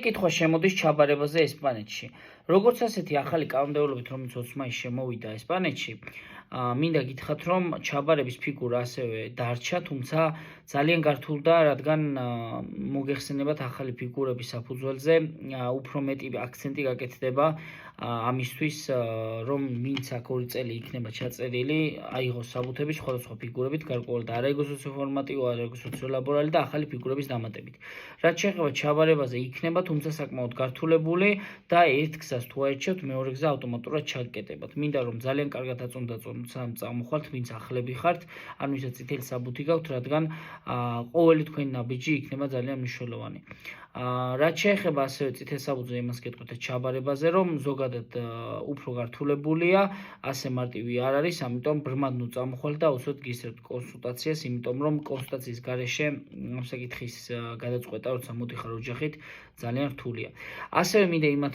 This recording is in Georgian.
კითხვა შემოდის ჩაბარებაზე ესპანეთში. Როგორც ასეთი ახალი კანონმდებლობით, რომელიც 20 მაისში შემოვიდა ესპანეთში, მინდა გითხრათ, რომ ჩაბარების ფიგურა ასევე დარჩა, თუმცა ძალიან გართულდა, რადგან მოგეხსენებათ ახალი ფიგურების საფუძველზე უფრო მეტი აქცენტი გაკეთდება ამისთვის, რომ ვინც აქ 2 წელი იქნება ჩაწერილი, აიღოს საბუთები სხვადასხვა ფიგურებით, გარკვეულად არა ეგო სოციოფორმატიო, არა ეგო სოციოლაბორალი და ახალი ფიგურების დამატებით. რაც შეეხება ჩაბარებაზე იქნება, თუმცა საკმაოდ გართულებული და ერთ გზას თუ აერჩევთ, მეორე გზა ავტომატურად ჩაგკეტებათ. მინდა რომ ძალიან კარგად წამოხვალთ, ვინც ახლები ხართ, ან ვისაც წითელი საბუთი გაქვთ, რადგან ყოველი თქვენი ნაბიჯი იქნება ძალიან მნიშვნელოვანი. რაც შეეხება ასევე წითელ საბუთზე იმას გეტყვით ჩაბარებაზე, რომ ზოგადად უფრო გართულებულია, ასე მარტივი არ არის, ამიტომ ბრმად ნუ წამოხვალთ და უცოდ გისურვებთ კონსულტაციას, იმიტომ რომ კონსულტაციის გარეშე ამ საკითხის გადაწყვეტა, როცა მოდიხარ ოჯახით, ძალიან რთულია. ასევე მინდა იმათ